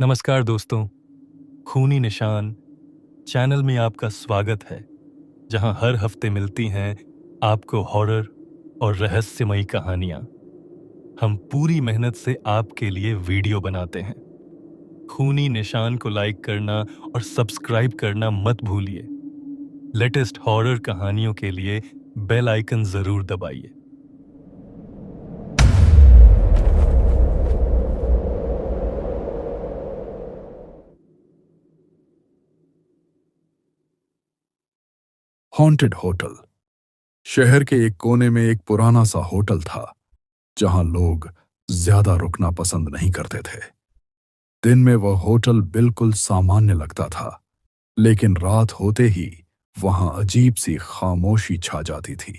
नमस्कार दोस्तों, खूनी निशान चैनल में आपका स्वागत है, जहां हर हफ्ते मिलती हैं आपको हॉरर और रहस्यमयी कहानियां। हम पूरी मेहनत से आपके लिए वीडियो बनाते हैं। खूनी निशान को लाइक करना और सब्सक्राइब करना मत भूलिए। लेटेस्ट हॉरर कहानियों के लिए बेल आइकन जरूर दबाइए। Haunted hotel. शहर के एक कोने में एक पुराना सा होटल था जहां लोग ज्यादा रुकना पसंद नहीं करते थे। दिन में वह होटल बिल्कुल सामान्य लगता था, लेकिन रात होते ही वहां अजीब सी खामोशी छा जाती थी।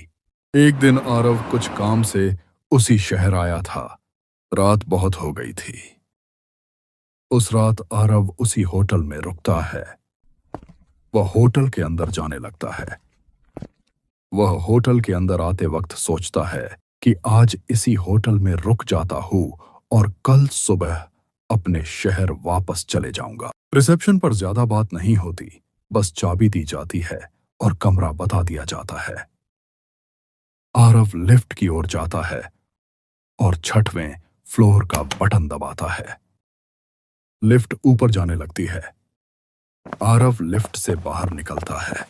एक दिन आरव कुछ काम से उसी शहर आया था। रात बहुत हो गई थी। उस रात आरव उसी होटल में रुकता है। वह होटल के अंदर जाने लगता है। वह होटल के अंदर आते वक्त सोचता है कि आज इसी होटल में रुक जाता हूँ और कल सुबह अपने शहर वापस चले जाऊंगा। रिसेप्शन पर ज्यादा बात नहीं होती, बस चाबी दी जाती है और कमरा बता दिया जाता है। आरव लिफ्ट की ओर जाता है और 6वें फ्लोर का बटन दबाता है। लिफ्ट ऊपर जाने लगती है। आरव लिफ्ट से बाहर निकलता है।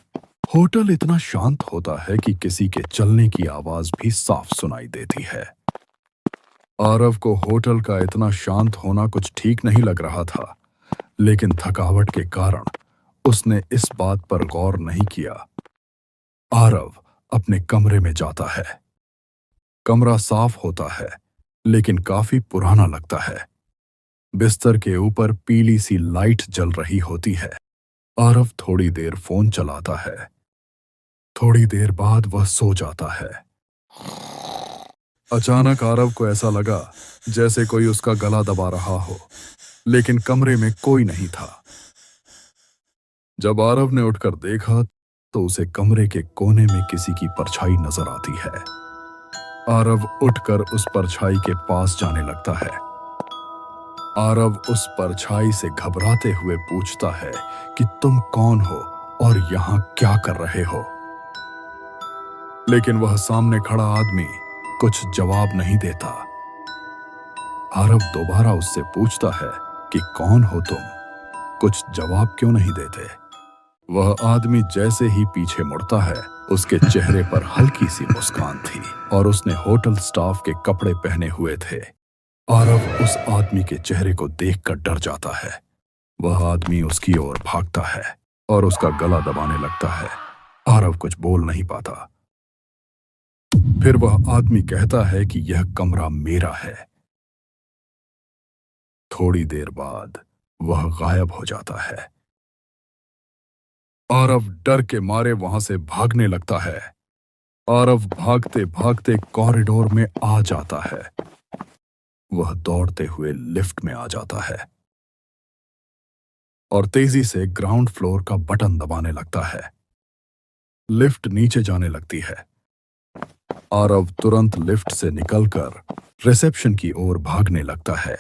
होटल इतना शांत होता है कि किसी के चलने की आवाज भी साफ सुनाई देती है। आरव को होटल का इतना शांत होना कुछ ठीक नहीं लग रहा था, लेकिन थकावट के कारण उसने इस बात पर गौर नहीं किया। आरव अपने कमरे में जाता है। कमरा साफ होता है, लेकिन काफी पुराना लगता है। बिस्तर के ऊपर पीली सी लाइट जल रही होती है। आरव थोड़ी देर फोन चलाता है। थोड़ी देर बाद वह सो जाता है। अचानक आरव को ऐसा लगा जैसे कोई उसका गला दबा रहा हो, लेकिन कमरे में कोई नहीं था। जब आरव ने उठकर देखा तो उसे कमरे के कोने में किसी की परछाई नजर आती है। आरव उठकर उस परछाई के पास जाने लगता है। आरव उस परछाई से घबराते हुए पूछता है कि तुम कौन हो और यहां क्या कर रहे हो? लेकिन वह सामने खड़ा आदमी कुछ जवाब नहीं देता। आरव दोबारा उससे पूछता है कि कौन हो तुम? कुछ जवाब क्यों नहीं देते? वह आदमी जैसे ही पीछे मुड़ता है, उसके चेहरे पर हल्की सी मुस्कान थी और उसने होटल स्टाफ के कपड़े पहने हुए थे। आरव उस आदमी के चेहरे को देखकर डर जाता है। वह आदमी उसकी ओर भागता है और उसका गला दबाने लगता है। आरव कुछ बोल नहीं पाता। फिर वह आदमी कहता है कि यह कमरा मेरा है। थोड़ी देर बाद वह गायब हो जाता है। आरव डर के मारे वहां से भागने लगता है। आरव भागते भागते कॉरिडोर में आ जाता है। वह दौड़ते हुए लिफ्ट में आ जाता है और तेजी से ग्राउंड फ्लोर का बटन दबाने लगता है। लिफ्ट नीचे जाने लगती है। आरव तुरंत लिफ्ट से निकलकर रिसेप्शन की ओर भागने लगता है,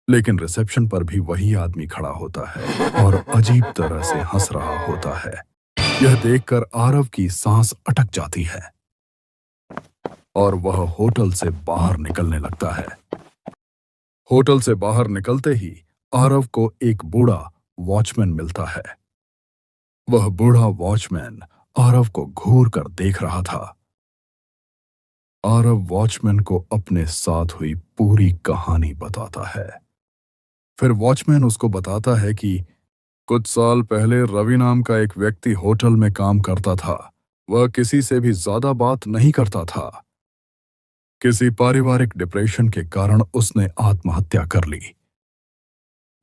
लेकिन रिसेप्शन पर भी वही आदमी खड़ा होता है और अजीब तरह से हंस रहा होता है। यह देखकर आरव की सांस अटक जाती है और वह होटल से बाहर निकलने लगता है। होटल से बाहर निकलते ही आरव को एक बूढ़ा वॉचमैन मिलता है। वह बूढ़ा वॉचमैन आरव को घूर कर देख रहा था। आरव वॉचमैन को अपने साथ हुई पूरी कहानी बताता है। फिर वॉचमैन उसको बताता है कि कुछ साल पहले रवि नाम का एक व्यक्ति होटल में काम करता था। वह किसी से भी ज्यादा बात नहीं करता था। किसी पारिवारिक डिप्रेशन के कारण उसने आत्महत्या कर ली।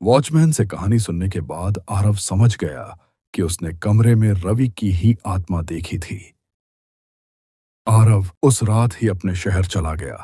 वॉचमैन से कहानी सुनने के बाद आरव समझ गया कि उसने कमरे में रवि की ही आत्मा देखी थी। आरव उस रात ही अपने शहर चला गया।